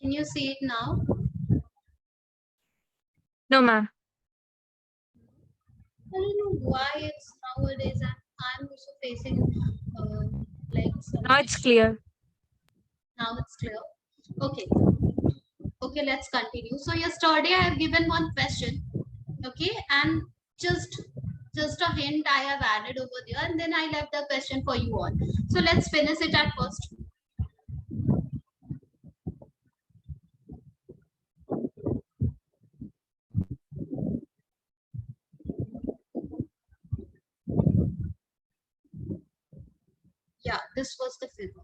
Can you see it now? No, ma'am. I don't know why it's nowadays I'm also facing like some Now it's clear. Now it's clear. Okay. Okay, let's continue. So yesterday I have given one question. Okay, and just a hint I have added over there, and then I left the question for you all. So let's finish it at first. Yeah, this was the figure.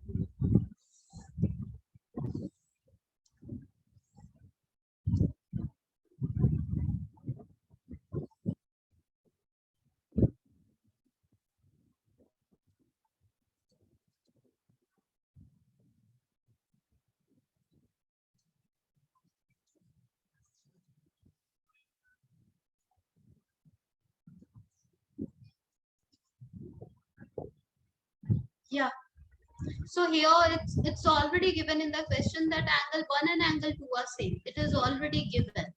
Yeah. So here it's already given in the question that angle 1 and angle 2 are same. It is already given.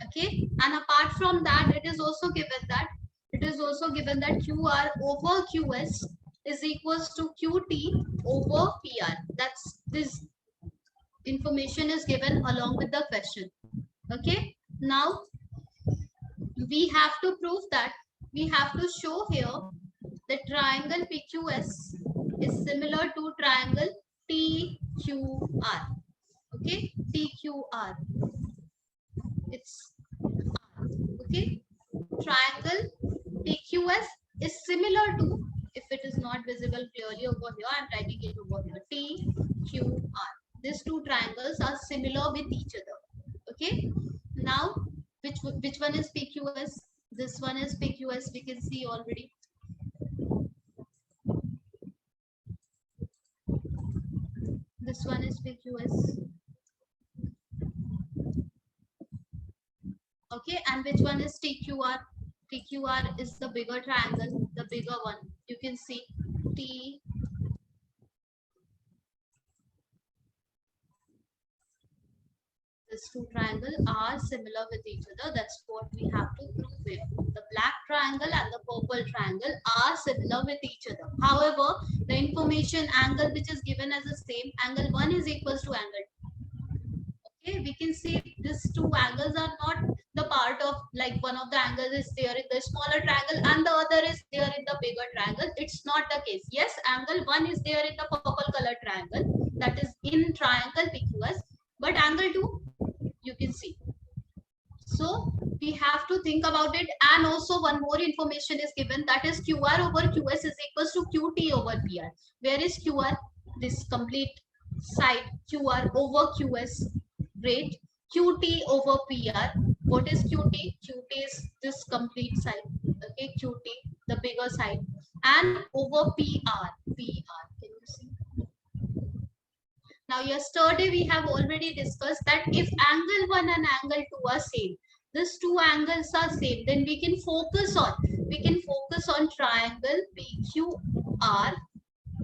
Okay, and apart from that, it is also given that QR over QS is equals to QT over PR. That's this information is given along with the question. Okay, now we have to prove that we have to show here the triangle PQS is similar to triangle TQR. Okay, TQR. It's R. Okay, triangle PQS is similar to, if it is not visible clearly over here, I am writing it over here, TQR. These two triangles are similar with each other. Okay, now which one is PQS? This one is PQS. We can see already. This one is PQS. Okay, and which one is TQR? TQR is the bigger triangle, the bigger one. You can see T. These two triangles are similar with each other. That's what we have to prove here. The black triangle and the purple triangle are similar with each other. However, the information angle which is given as the same, angle 1 is equals to angle 2. Okay, we can see these two angles are not the part of, like, one of the angles is there in the smaller triangle and the other is there in the bigger triangle. It's not the case. Yes, angle 1 is there in the purple color triangle, that is in triangle PQS, but angle 2 you can see. So we have to think about it. And also one more information is given, that is QR over QS is equals to QT over PR. Where is QR? This complete side, QR over QS. Great. QT over PR. What is QT? QT is this complete side. Okay, QT, the bigger side. And over PR. PR. Can you see? Now, yesterday we have already discussed that if angle 1 and angle 2 are same, these two angles are same, then we can focus on triangle PQR.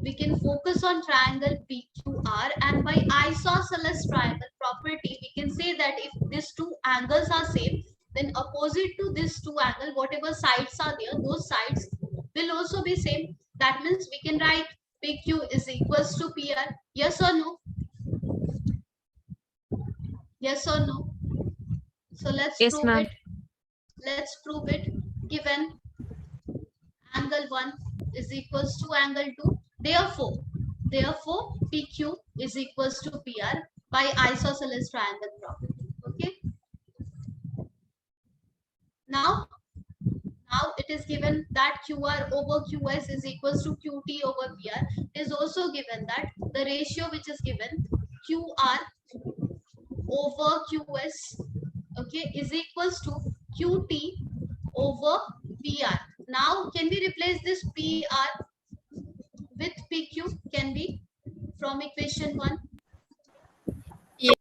We can focus on triangle PQR, and by isosceles triangle property, we can say that if these two angles are same, then opposite to this two angle, whatever sides are there, those sides will also be same. That means we can write PQ is equals to PR. Yes or no? Yes or no? So let's prove it. Let's prove it. Given angle 1 is equals to angle 2. Therefore, PQ is equals to PR by isosceles triangle property. Okay. Now it is given that QR over QS is equals to QT over PR. It is also given that the ratio which is given, QR over QS, okay, is equals to QT over PR. Now can we replace this PR with PQ? Can we, from equation 1? Yes.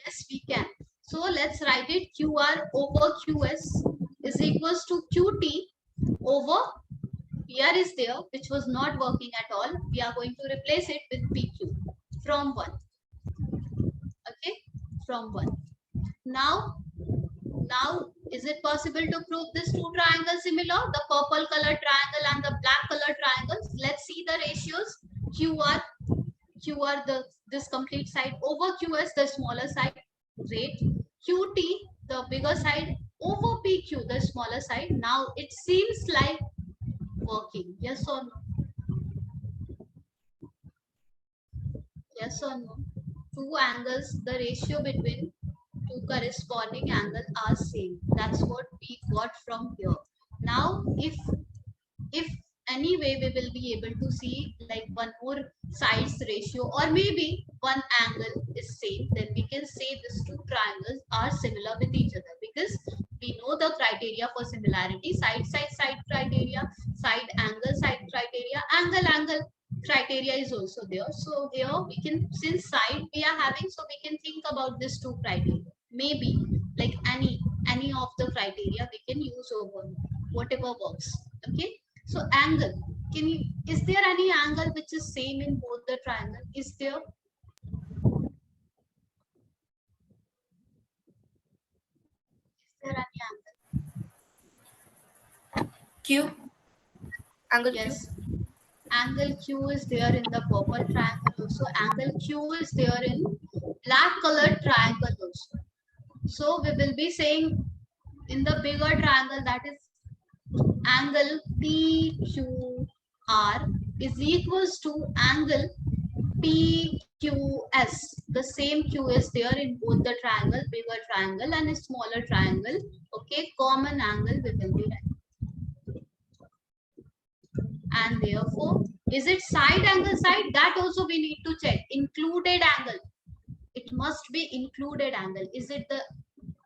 Yes, we can. So let's write it, QR over QS is equals to QT over PR is there, which was not working at all. We are going to replace it with PQ from 1. from 1. Now, is it possible to prove this two triangles similar? The purple color triangle and the black color triangles. Let's see the ratios. QR the this complete side over QS the smaller side. Great. QT the bigger side over PQ the smaller side. Now it seems like working. Yes or no? Yes or no? Two angles, the ratio between two corresponding angles are same. That's what we got from here. Now, if anyway we will be able to see like one more sides ratio or maybe one angle is same, then we can say these two triangles are similar with each other because we know the criteria for similarity: side criteria, side criteria, angle criteria is also there. So here we can, since side we are having, so we can think about this two criteria, maybe like any of the criteria we can use over whatever works. Okay, so angle, can you, is there any angle which is same in both the triangle? Is there? Is there any angle? Q. Angle Q. Yes. Angle Q is there in the purple triangle also. Angle Q is there in black colored triangle also. So we will be saying in the bigger triangle, that is angle PQR is equals to angle PQS. The same Q is there in both the triangle, bigger triangle and a smaller triangle. Okay, common angle we will be writing. And therefore, is it side angle side? That also we need to check. Included angle. It must be included angle. Is it the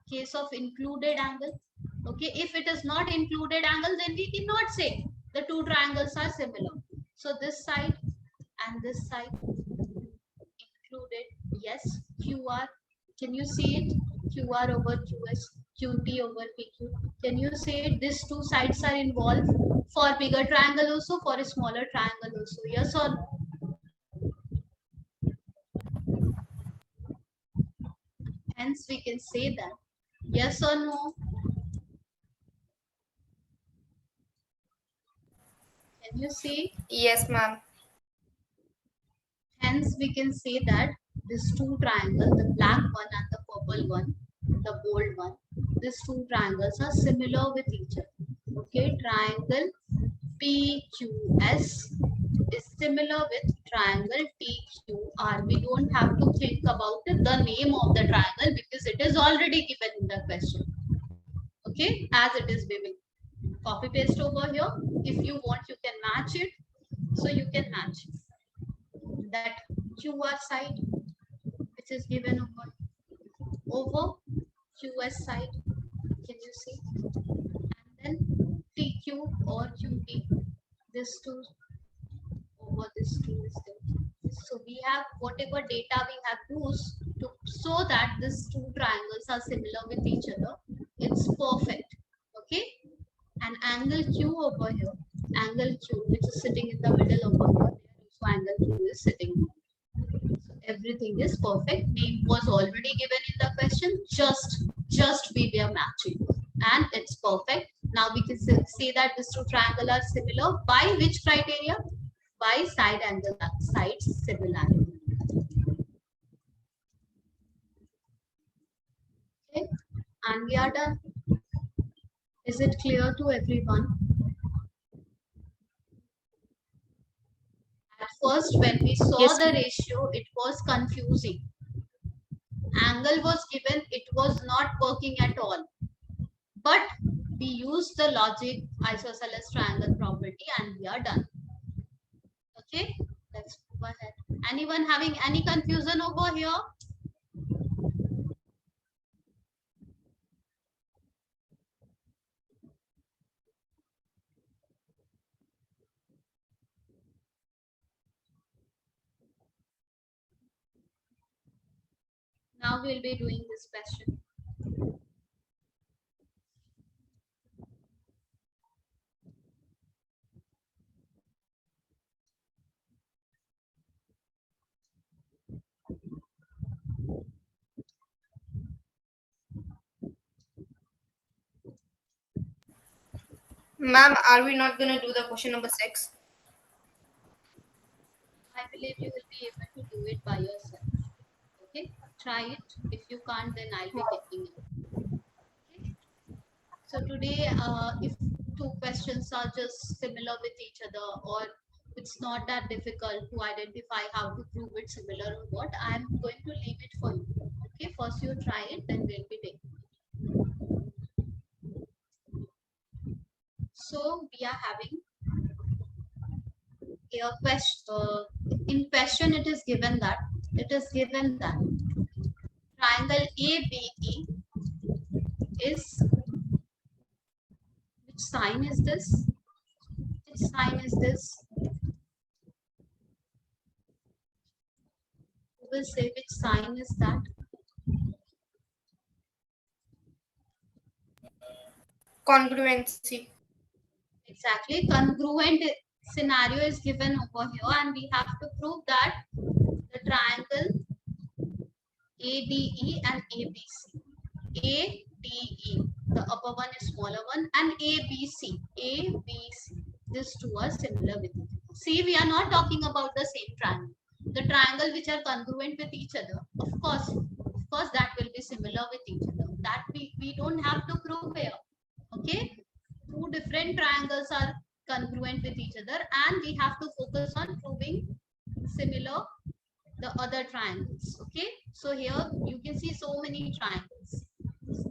case of included angle? Okay, if it is not included angle, then we cannot say the two triangles are similar. So this side and this side included. Yes, QR. Can you see it? QR over QS, QT over PQ. Can you say it? These two sides are involved for bigger triangle also, for a smaller triangle also. Yes or no? Hence we can say that. Yes or no? Can you see? Yes, ma'am. Hence we can say that these two triangles, the black one and the purple one, the bold one, these two triangles are similar with each other. Okay, triangle PQS is similar with triangle TQR. We don't have to think about the name of the triangle because it is already given in the question. Okay, as it is, we will copy paste over here. If you want, you can match it. So you can match that QR side, which is given over QS side. Can you see? And then TQ or QT. This two over this two is there. So we have whatever data we have used to so that these two triangles are similar with each other. It's perfect. Okay. And angle Q over here, angle Q which is sitting in the middle over here. So angle Q is sitting. So everything is perfect. Name was already given in the question. Just we were matching, and it's perfect. Now we can say that these two triangles are similar by which criteria? By side angle side similarity. Okay, and we are done. Is it clear to everyone? At first, when we saw Yes. the ratio, it was confusing. Angle was given, it was not working at all. But we used the logic isosceles triangle property and we are done. Okay, let's go ahead. Anyone having any confusion over here? Now we'll be doing this question. Ma'am, are we not going to do the question number 6? I believe you will be able to do it by yourself. Okay, try it. If you can't, then I'll be taking it. Okay. So today, if two questions are just similar with each other, or it's not that difficult to identify how to prove it similar or what, I'm going to leave it for you. Okay, first you try it, then we'll be taking. So we are having a question. In question, it is given that triangle ABE is, which sign is this? Which sign is this? Who will say which sign is that? Congruency. Exactly. Congruent scenario is given over here, and we have to prove that the triangle ADE and ABC. ADE, the upper one is smaller one, and ABC. ABC. These two are similar with each other. See, we are not talking about the same triangle. The triangle which are congruent with each other, of course, that will be similar with each other. That we don't have to prove here. Okay, two different triangles are congruent with each other, and we have to focus on proving similar the other triangles. Okay, so here you can see so many triangles.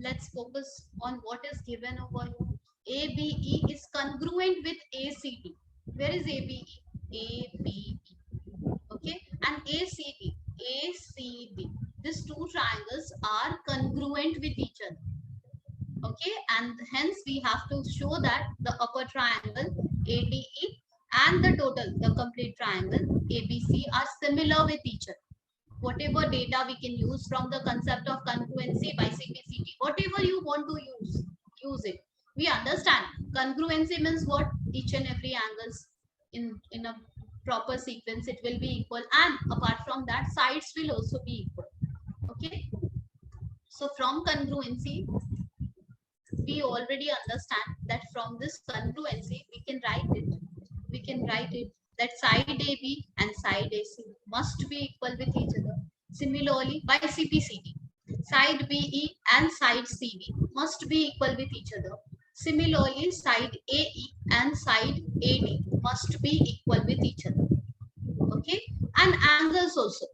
Let's focus on what is given over here. ABE is congruent with ACD. Where is ABE? ABE. Okay, and ACD. These two triangles are congruent with each other. Okay, and hence we have to show that the upper triangle ADE and the complete triangle ABC are similar with each other. Whatever data we can use from the concept of congruency by CBSE, whatever you want to use it. We understand congruency means what? Each and every angles in a proper sequence, it will be equal, and apart from that, sides will also be equal. Okay, so from congruency, we already understand that from this congruency we can write it that side AB and side AC must be equal with each other. Similarly, by CPCD, side BE and side CB must be equal with each other. Similarly, side AE and side AD must be equal with each other. Okay, and angles also.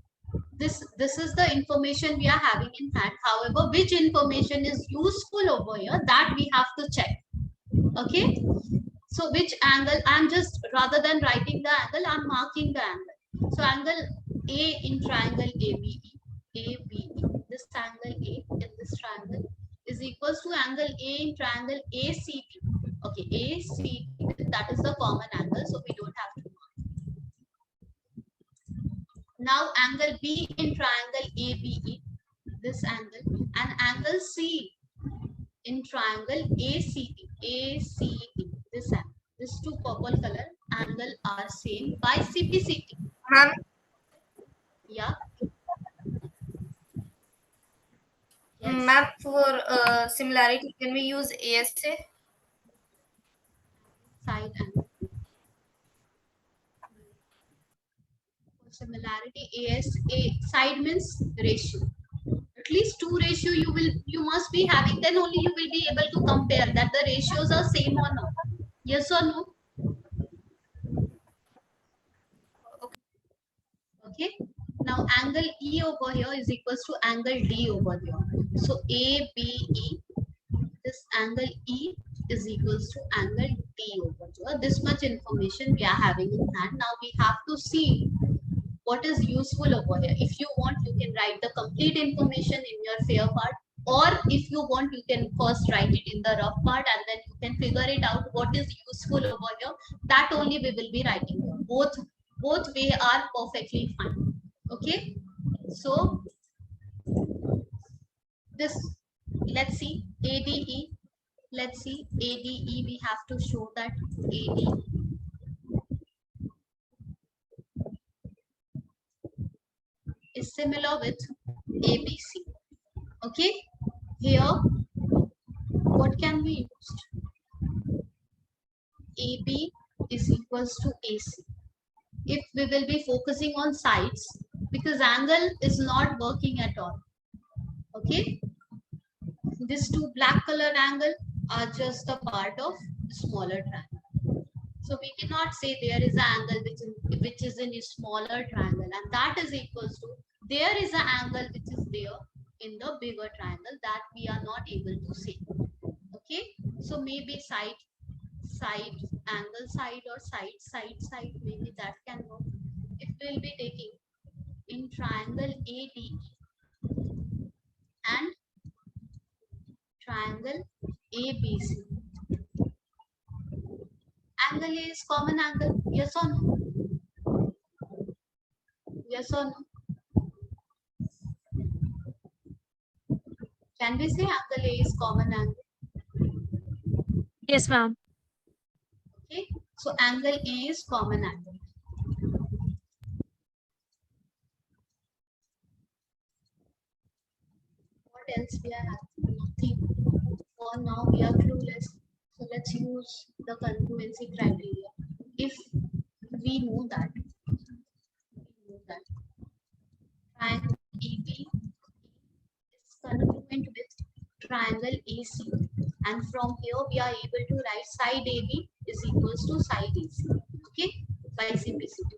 This is the information we are having in hand. However, which information is useful over here, that we have to check. Okay, so which angle, I'm just, rather than writing the angle, I'm marking the angle. So angle A in triangle ABE, this angle A in this triangle is equals to angle A in triangle ACB. Okay, ACB, that is the common angle, so we don't have to. Now angle B in triangle ABE, this angle, and angle C in triangle ACD, this angle. These two purple color angle are same by CPCT. Ma'am, Yeah, yes. ma'am, for similarity, can we use ASA? Side angle. For similarity, ASA side means ratio. At least two ratio you must be having, then only you will be able to compare that the ratios are same or not. Yes or no? Okay, now angle E over here is equals to angle D over here. So ABE, this angle E is equals to angle D over here. This much information we are having in hand. Now we have to see what is useful over here. If you want, you can write the complete information in your fair part, or if you want, you can first write it in the rough part, and then you can figure it out what is useful over here. That only we will be writing here. Both way are perfectly fine. Okay, so this, let's see ADE. Let's see ADE. We have to show that ADE is similar with ABC. Okay, here what can we use? AB is equals to AC. If we will be focusing on sides, because angle is not working at all. Okay, these two black color angle are just a part of smaller triangle. So we cannot say there is an angle which is in a smaller triangle, and that is equals to there is an angle which is there in the bigger triangle, that we are not able to see. Okay, so maybe side angle side or side, maybe that can work. If we will be taking in triangle AD and triangle ABC, angle A is common angle, yes or no? Yes or no? Can we say angle A is common angle? Yes, ma'am. Okay, so angle A is common angle. What else we are having? Nothing. For now we are clueless. So let's use the congruency criteria. If we know that, triangle AB is congruent with triangle AC, and from here we are able to write side AB is equals to side AC. Okay, by simplicity.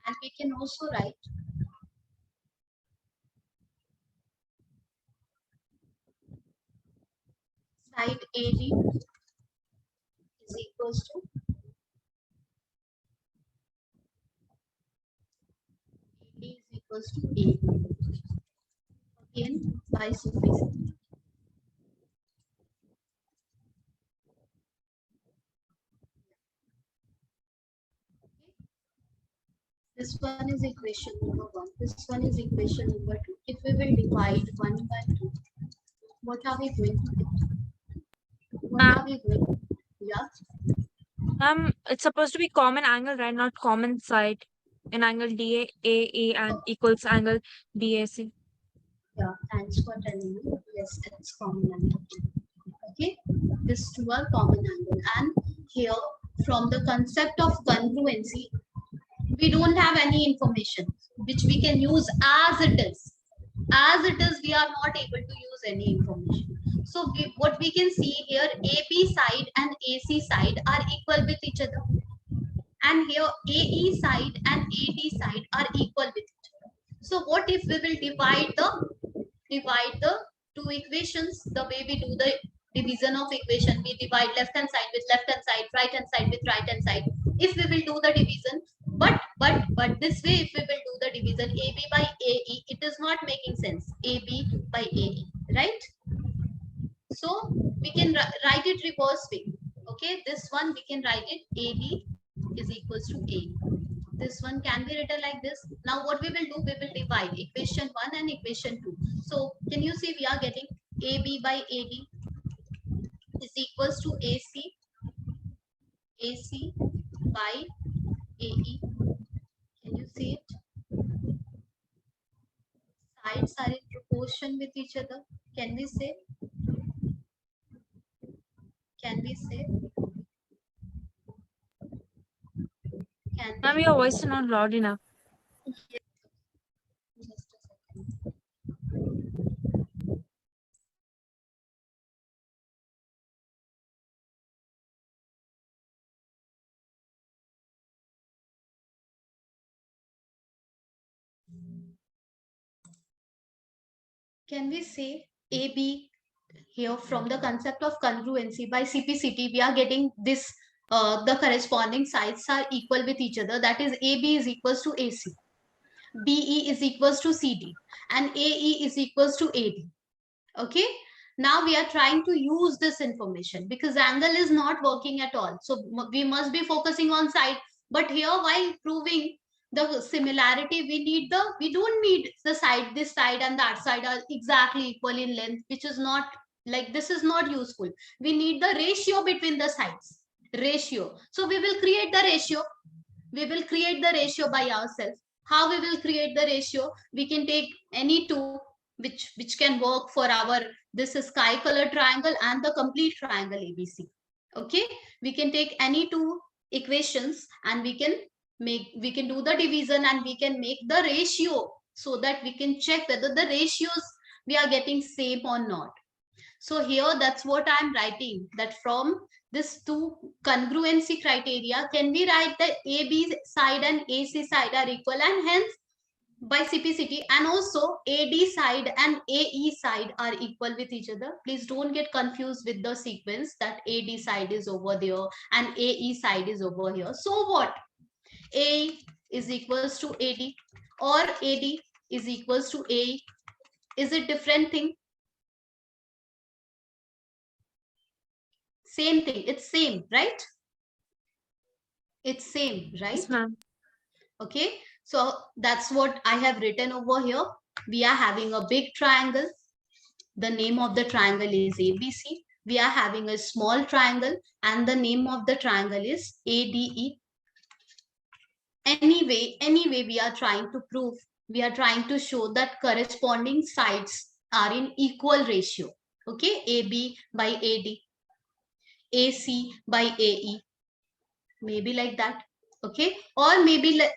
And we can also write side AD is equals to AD is equals to A. Again by simplicity. This one is equation number 1. This one is equation number 2. If we will divide 1 by 2, what are we going to get? What are Ma'am, we going to get? Yeah. it's supposed to be common angle, right? Not common side. An angle DAE and equals angle BAC. Yeah, thanks for telling me. Yes, it's common angle. Okay, these two are common angle. And here, from the concept of congruency, we don't have any information which we can use as it is. As it is, we are not able to use any information. So what we can see here, AB side and AC side are equal with each other. And here AE side and AD side are equal with each other. So what if we will divide the two equations the way we do the division of equation? We divide left hand side with left hand side, right hand side with right hand side. If we will do the division, but this way, if we will do the division AB by AE, it is not making sense. AB by AE, right? So we can write it reverse way. Okay, this one we can write it AB is equals to A. This one can be written like this. Now what we will do, we will divide equation 1 and equation 2. So can you see we are getting AB by AD is equals to AC by AE. Can you see it? Sides are in proportion with each other. Can we say? Can we say? Can Ma'am, we? your voice is not loud enough. Just a second. Can we say AB here from the concept of congruency by CPCT? We are getting this, the corresponding sides are equal with each other. That is AB is equals to AC, BE is equals to CD, and AE is equals to AD. Okay, now we are trying to use this information because angle is not working at all, so we must be focusing on side. But here, while proving the similarity, we don't need the side, this side and that side are exactly equal in length, which is not, like, this is not useful. We need the ratio between the sides, ratio. So we will create the ratio. We will create the ratio by ourselves. How we will create the ratio? We can take any two which can work for our this sky color triangle and the complete triangle ABC. Okay, we can take any two equations and we can do the division and we can make the ratio so that we can check whether the ratios we are getting same or not. So here that's what I'm writing, that from this two congruency criteria, can we write the AB side and AC side are equal, and hence by CPCT, and also AD side and AE side are equal with each other. Please don't get confused with the sequence that AD side is over there and AE side is over here. So what? A is equals to AD or AD is equals to AE. Is it different thing? Same thing. It's same, right? It's same, Yes, right? ma'am. Okay. So that's what I have written over here. We are having a big triangle. The name of the triangle is ABC. We are having a small triangle and the name of the triangle is ADE. Anyway, we are trying to prove, we are trying to show that corresponding sides are in equal ratio. Okay, AB by AD, AC by AE, maybe like that. Okay, or maybe like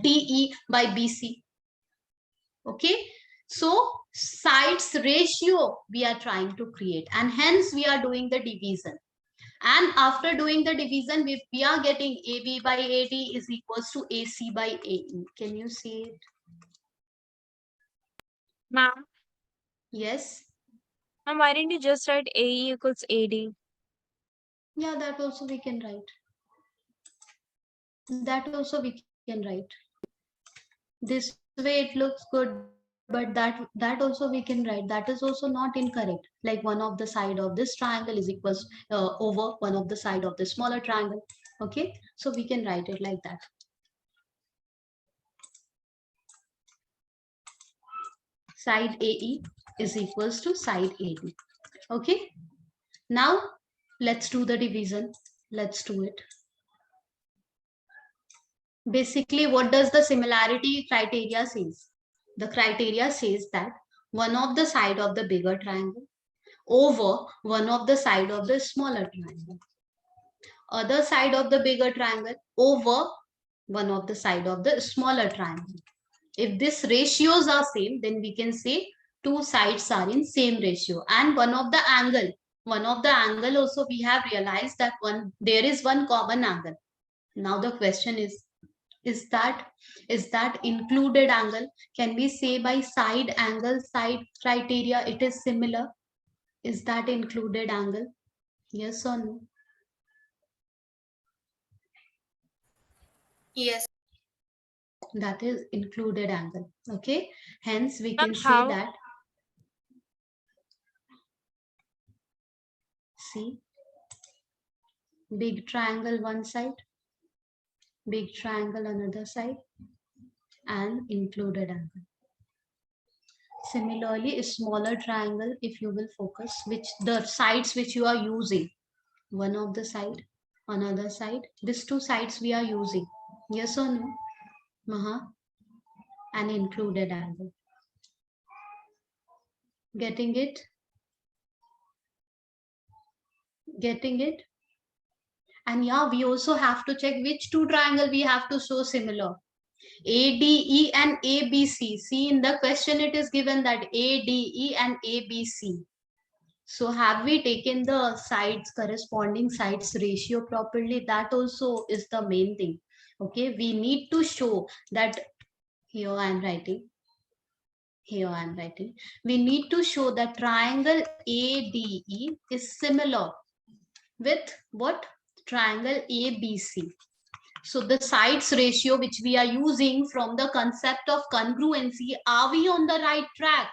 DE by BC. Okay, so sides ratio we are trying to create, and hence we are doing the division. And after doing the division, we are getting AB by AD is equals to AC by AE. Can you see it? Ma'am, Yes. why didn't you just write AE equals AD? Yeah, that also we can write. That also we can write. This way it looks good, but that also we can write. That is also not incorrect. Like one of the side of this triangle is equals over one of the side of the smaller triangle. Okay, so we can write it like that. Side AE is equals to side AD. Okay, now let's do the division. Let's do it. Basically, what does the similarity criteria says? The criteria says that one of the side of the bigger triangle over one of the side of the smaller triangle. Other side of the bigger triangle over one of the side of the smaller triangle. If these ratios are same, then we can say two sides are in same ratio. And one of the angle also we have realized that there is one common angle. Now the question is that included angle? Can we say by side angle side criteria it is similar? Is that included angle? Yes or no? Yes. That is included angle. Okay, hence we Ma'am, can say how? that, see, big triangle one side, big triangle another side, and included angle. Similarly, a smaller triangle, if you will focus, which the sides which you are using, one of the side, another side, these two sides we are using. Yes or no? Maha? An included angle. Getting it? Getting it? And yeah, we also have to check which two triangle we have to show similar. ADE and ABC. See, in the question it is given that ADE and ABC. So have we taken the sides, corresponding sides ratio properly? That also is the main thing. Okay, we need to show that, here I am writing. Here I am writing. We need to show that triangle ADE is similar with what? Triangle ABC. So the sides ratio which we are using from the concept of congruency, are we on the right track?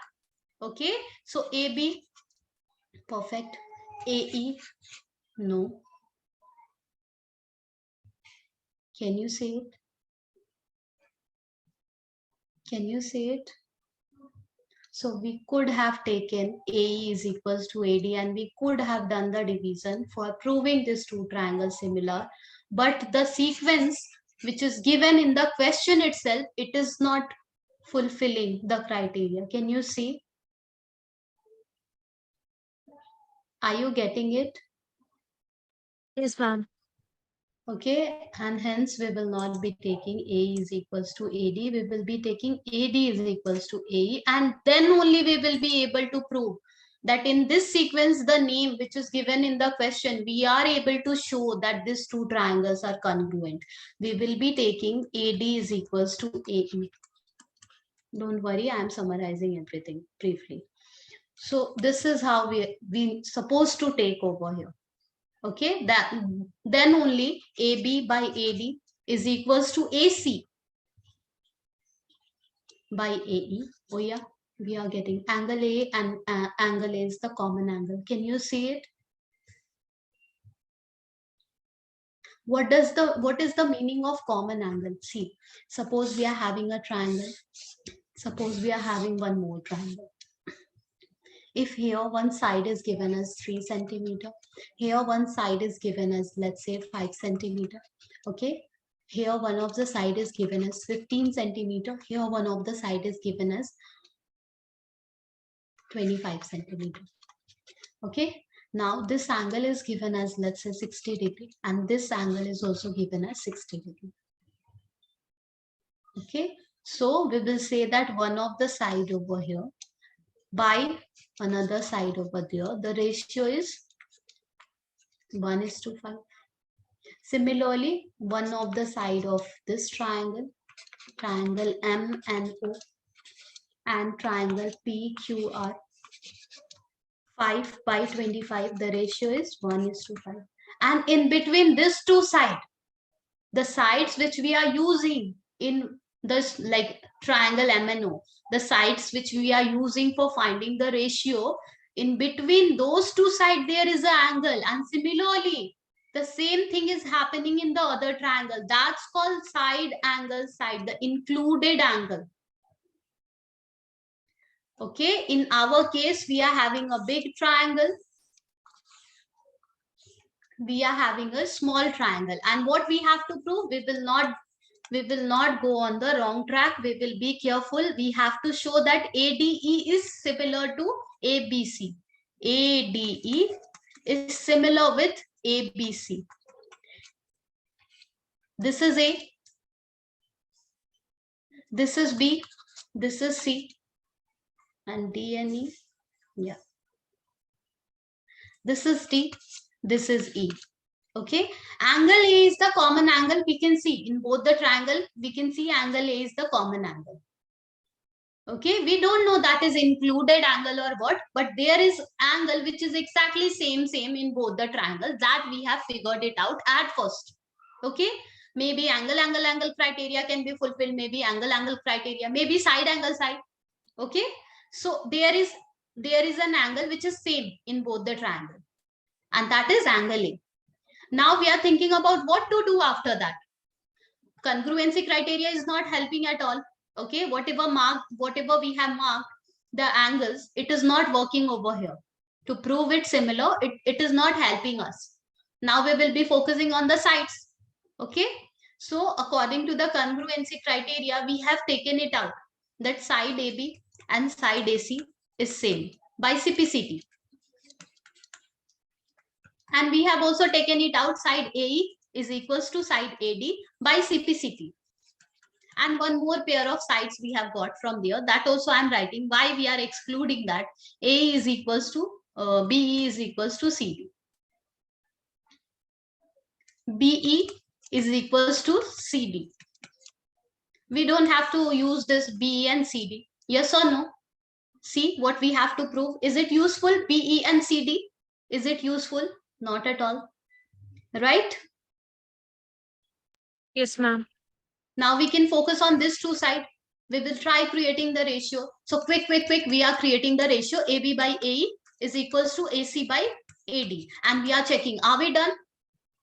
Okay, so AB, perfect. AE, no. Can you say it? Can you say it? So we could have taken AE is equals to AD and we could have done the division for proving these two triangles similar. But the sequence which is given in the question itself, it is not fulfilling the criteria. Can you see? Are you getting it? Yes, ma'am. Okay, and hence we will not be taking A is equals to AD. We will be taking AD is equals to AE, and then only we will be able to prove that in this sequence, the name which is given in the question, we are able to show that these two triangles are congruent. We will be taking AD is equals to AE. Don't worry, I am summarizing everything briefly. So this is how we supposed to take over here. Okay, that then only AB by AD is equals to AC by AE. Oh yeah, we are getting angle A, and angle A is the common angle. Can you see it? What is the meaning of common angle? See, suppose we are having a triangle. Suppose we are having one more triangle. If here one side is given as 3 centimeter, here one side is given as, let's say, 5 centimeter. Okay, here one of the side is given as 15 centimeter, here one of the side is given as 25 centimeter. Okay, now this angle is given as, let's say, 60 degree, and this angle is also given as 60 degree. Okay, so we will say that one of the side over here by another side over there, the ratio is 1:5. Similarly, one of the side of this triangle, triangle M and O, and triangle PQR, 5 by 25, the ratio is 1:5. And in between these two sides, the sides which we are using in this, like triangle M and O, the sides which we are using for finding the ratio, in between those two sides there is an angle, and similarly the same thing is happening in the other triangle. That's called side angle side, the included angle. Okay, in our case we are having a big triangle, we are having a small triangle, and what we have to prove, we will not go on the wrong track. We will be careful. We have to show that ADE is similar to ABC. ADE is similar with ABC. This is A, this is B, this is C, and D and E. Yeah. This is D, this is E. Okay, angle A is the common angle. We can see in both the triangle, we can see angle A is the common angle. Okay, we don't know that is included angle or what, but there is angle which is exactly same in both the triangles, that we have figured it out at first. Okay, maybe angle criteria can be fulfilled, maybe angle criteria, maybe side angle side. Okay, so there is an angle which is same in both the triangle, and that is angle A. Now we are thinking about what to do after that. Congruency criteria is not helping at all. Okay, whatever we have marked the angles, it is not working over here. To prove it similar, it is not helping us. Now we will be focusing on the sides. Okay, so according to the congruency criteria, we have taken it out that side AB and side AC is same by CPCT. And we have also taken it out, side AE is equals to side AD by CPCT. And one more pair of sides we have got from there, that also I'm writing why we are excluding that. A is equals to BE is equals to CD. BE is equals to CD. We don't have to use this BE and CD. Yes or no? See what we have to prove. Is it useful, BE and CD? Is it useful? Not at all. Right? Yes, ma'am. Now we can focus on this two side. We will try creating the ratio. So quick, we are creating the ratio. AB by AE is equals to AC by AD. And we are checking, are we done?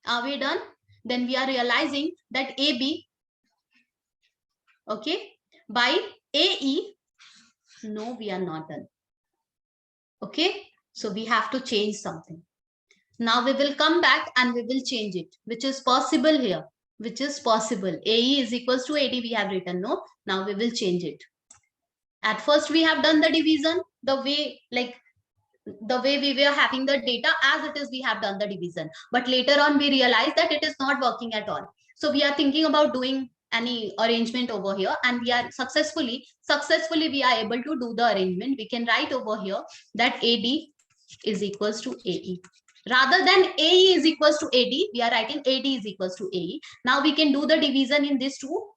Are we done? Then we are realizing that AB, okay, by AE, no, we are not done. Okay, so we have to change something. Now we will come back and we will change it, which is possible here. Which is possible. AE is equals to AD we have written, no? Now we will change it. At first we have done the division the way, like the way we were having the data as it is, we have done the division, but later on we realized that it is not working at all. So we are thinking about doing any arrangement over here, and we are successfully we are able to do the arrangement. We can write over here that AD is equals to AE. Rather than AE is equals to AD, we are writing AD is equals to AE. Now we can do the division in this two,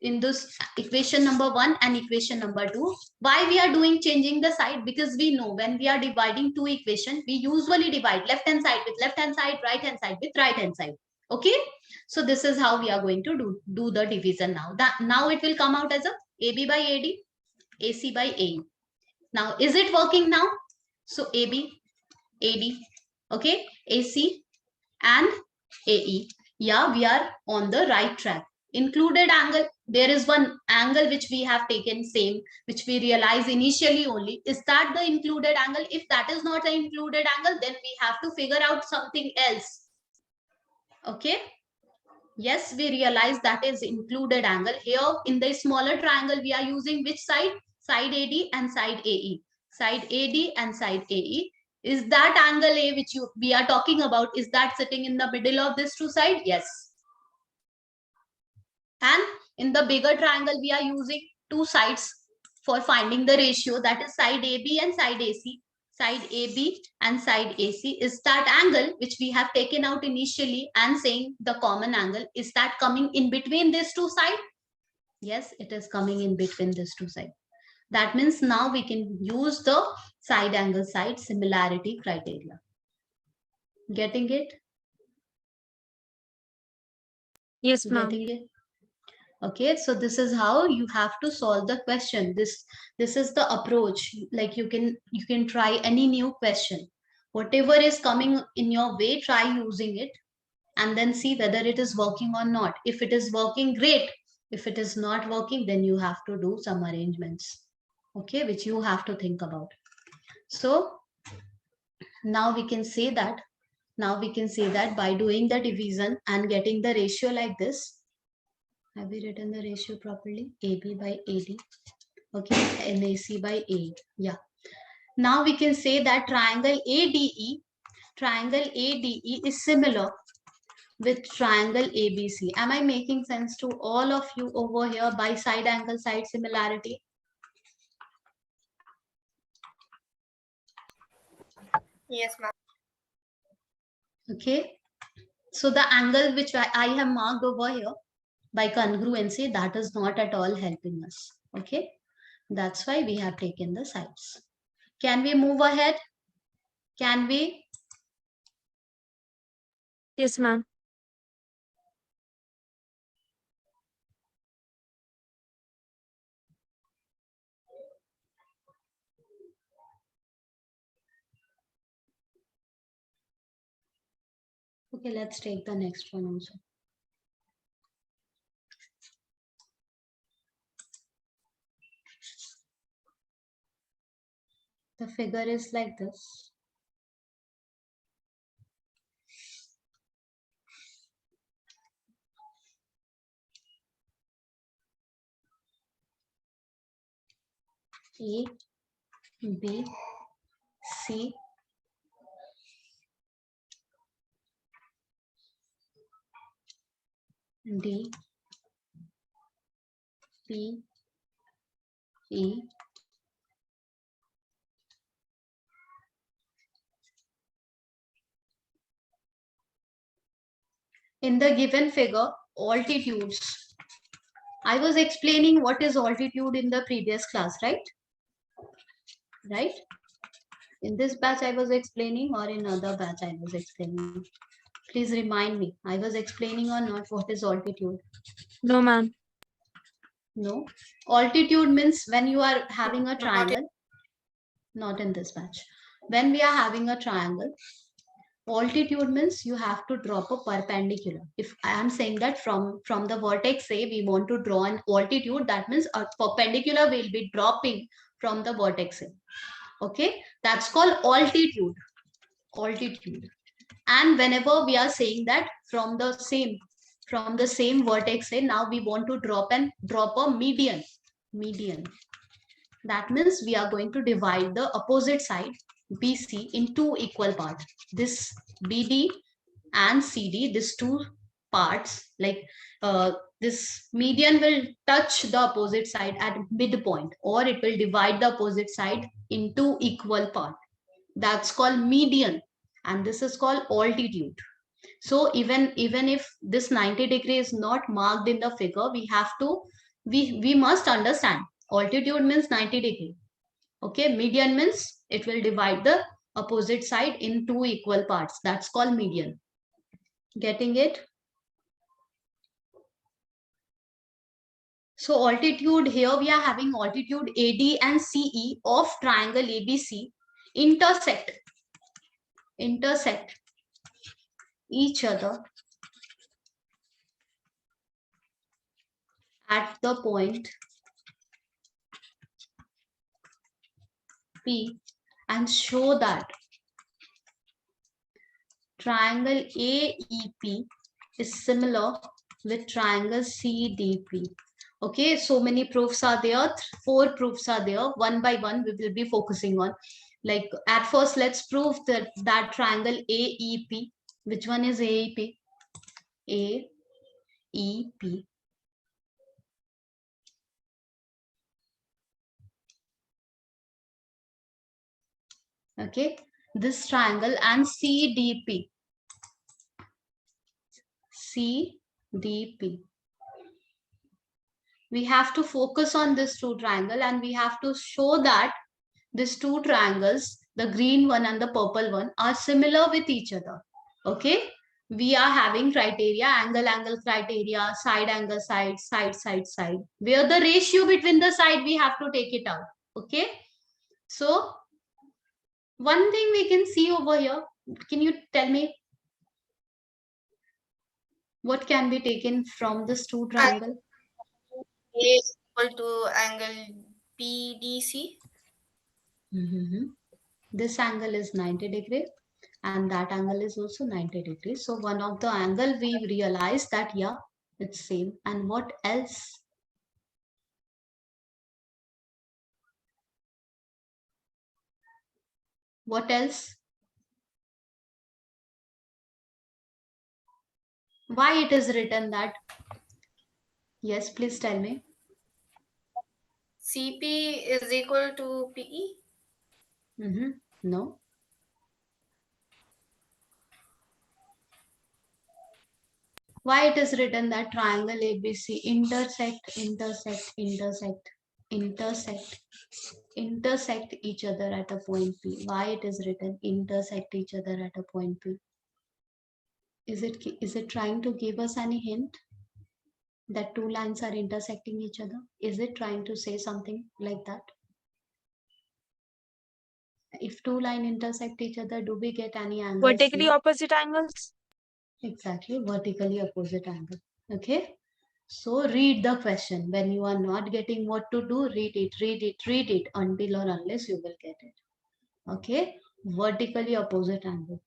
in this equation number 1 and equation number 2. Why we are doing changing the side? Because we know when we are dividing two equations, we usually divide left hand side with left hand side, right hand side with right hand side. Okay, so this is how we are going to do the division now. That now it will come out as a AB by AD, AC by AE. Now is it working now? So AB, AD, okay, AC and AE. Yeah, we are on the right track. Included angle, there is one angle which we have taken same, which we realize initially only. Is that the included angle? If that is not the included angle, then we have to figure out something else. Okay. Yes, we realize that is included angle. Here in the smaller triangle, we are using which side? Side AD and side AE. Side AD and side AE. Is that angle A which we are talking about, is that sitting in the middle of this two side? Yes. And in the bigger triangle, we are using two sides for finding the ratio, that is side AB and side AC. Side AB and side AC is that angle which we have taken out initially and saying the common angle. Is that coming in between these two sides? Yes, it is coming in between these two sides. That means now we can use the side angle side similarity criteria. Getting it? Yes, ma'am. Getting it? Okay, so this is how you have to solve the question. This is the approach. Like you can try any new question. Whatever is coming in your way, try using it and then see whether it is working or not. If it is working, great. If it is not working, then you have to do some arrangements, okay, which you have to think about. So now we can say that by doing the division and getting the ratio like this. Have we written the ratio properly? AB by AD. Okay, and AC by AE. Yeah. Now we can say that triangle ADE is similar with triangle ABC. Am I making sense to all of you over here by side angle side similarity? Yes, ma'am. Okay. So the angle which I have marked over here by congruency, that is not at all helping us. Okay. That's why we have taken the sides. Can we move ahead? Can we? Yes, ma'am. Okay, let's take the next one also. The figure is like this. A, B, C, D, P, E, in the given figure, altitudes. I was explaining what is altitude in the previous class, right? Right? In this batch I was explaining, or in other batch I was explaining? Please remind me. I was explaining or not what is altitude? No, ma'am. No. Altitude means when you are having a Not triangle, not in this batch. When we are having a triangle, altitude means you have to drop a perpendicular. If I am saying that from the vertex A, we want to draw an altitude, that means a perpendicular will be dropping from the vertex A. Okay, that's called altitude. Altitude. And whenever we are saying that from the same vertex A, now we want to drop a median. That means we are going to divide the opposite side. BC in two equal parts. This BD and CD, these two parts, like this median will touch the opposite side at midpoint, or it will divide the opposite side into equal part. That's called median, and this is called altitude. So even if this 90-degree is not marked in the figure, we have to we must understand altitude means 90-degree. Okay, median means it will divide the opposite side in two equal parts. That's called median. Getting it? So altitude, here we are having altitude AD and CE of triangle ABC intersect each other at the point P, and show that triangle AEP is similar with triangle CDP. Okay, so many proofs are there. 4 proofs are there. One by one, we will be focusing on. Like at first, let's prove that triangle AEP. Which one is AEP? AEP. Okay, this triangle and CDP. CDP. We have to focus on this two triangle, and we have to show that these two triangles, the green one and the purple one, are similar with each other. Okay, we are having criteria, angle criteria, side angle side, side, where the ratio between the side we have to take it out. Okay, so one thing we can see over here, can you tell me what can be taken from this two triangle? A equal to angle PDC. This angle is 90-degree, and that angle is also 90 degrees. So one of the angle we realize that, yeah, it's same. And what else? What else? Why it is written that? Yes, please tell me. CP is equal to PE. No. Why it is written that triangle ABC intersect each other at a point P? Why it is written intersect each other at a point P? Is it trying to give us any hint that two lines are intersecting each other? Is it trying to say something like that? If two lines intersect each other, do we get any angles Vertically here? opposite angles. Exactly, vertically opposite angle. Okay. So read the question. When you are not getting what to do, read it until or unless you will get it. Okay. Vertically opposite angle.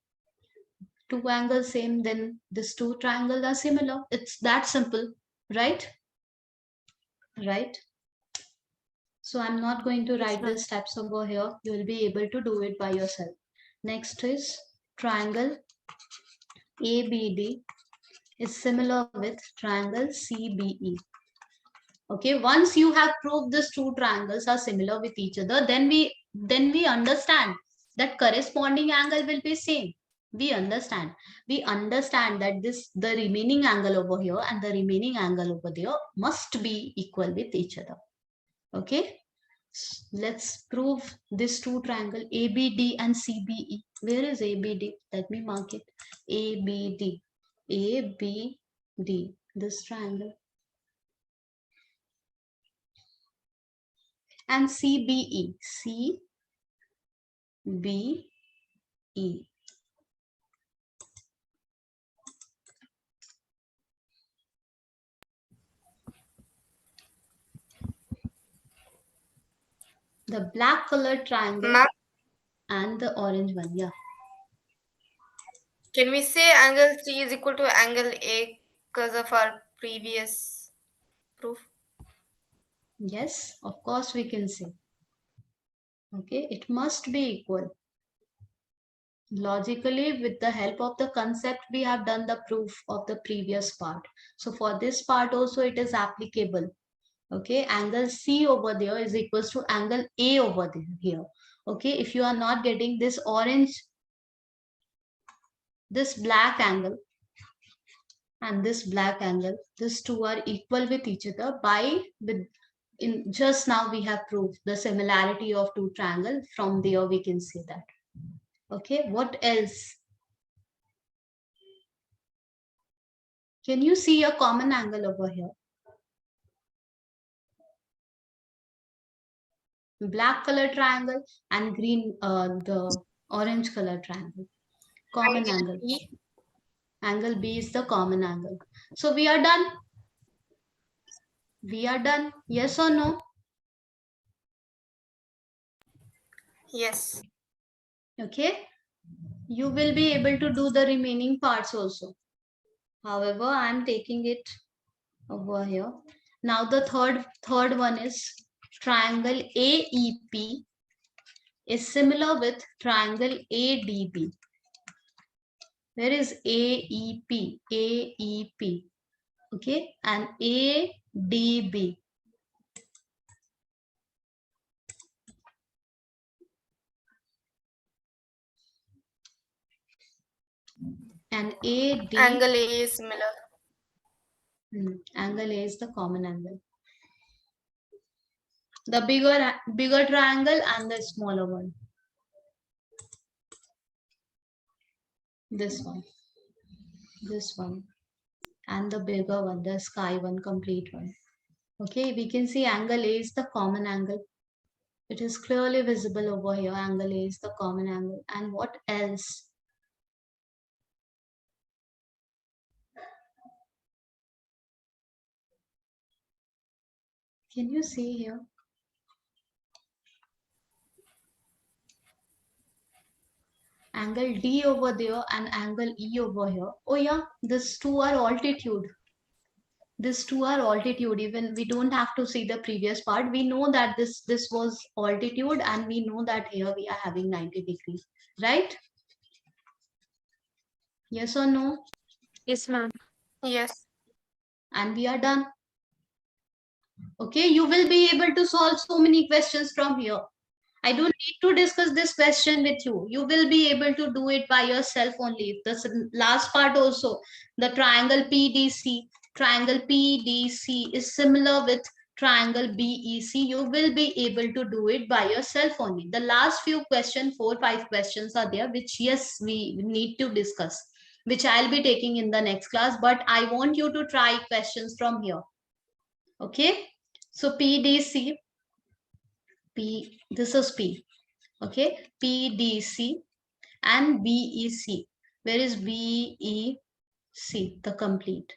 Two angles same, then these two triangles are similar. It's that simple, right? Right. So I'm not going to write the steps over here. You will be able to do it by yourself. Next is triangle ABD is similar with triangle CBE. Okay, once you have proved these two triangles are similar with each other, then we understand that corresponding angle will be same. We understand that the remaining angle over here and the remaining angle over there must be equal with each other. Okay, let's prove this two triangle ABD and CBE. Where is ABD? Let me mark it. ABD. ABD. This triangle. And CBE. CBE. The black colored triangle Ma'am, and the orange one. Yeah. can we say angle C is equal to angle A because of our previous proof? Yes, of course we can say. Okay, it must be equal. Logically, with the help of the concept, we have done the proof of the previous part. So for this part also it is applicable. Okay, angle C over there is equals to angle A over there here. Okay, if you are not getting this orange, this black angle and this black angle, these two are equal with each other by with in just now we have proved the similarity of two triangles. From there we can see that. Okay, what else? Can you see a common angle over here? Black color triangle and green, the orange color triangle. Common Angle angle. B. Angle B is the common angle. So we are done. We are done. Yes or no? Yes. Okay. You will be able to do the remaining parts also. However, I am taking it over here. Now the third one is triangle AEP is similar with triangle ADB. Where is AEP? AEP. Okay, and ADB. And AD. Angle A is similar. Angle A is the common angle. The bigger triangle and the smaller one. This one. This one. And the bigger one, the sky one, complete one. Okay, we can see angle A is the common angle. It is clearly visible over here. Angle A is the common angle. And what else? Can you see here? Angle D over there and angle E over here. Oh yeah, these two are altitude. These two are altitude. Even we don't have to see the previous part. We know that this was altitude and we know that here we are having 90 degrees, right? Yes or no? Yes, ma'am. Yes. And we are done. Okay, you will be able to solve so many questions from here. I don't need to discuss this question with you. You will be able to do it by yourself only. The last part also, the triangle PDC. Triangle PDC is similar with triangle BEC. You will be able to do it by yourself only. The last few questions, 4-5 questions are there, which yes, we need to discuss, which I'll be taking in the next class. But I want you to try questions from here. Okay, so PDC, this is P. Okay, PDC and BEC. Where is BEC? The complete.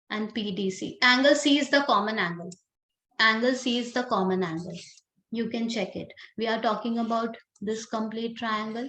And PDC. Angle C is the common angle. Angle C is the common angle. You can check it. We are talking about this complete triangle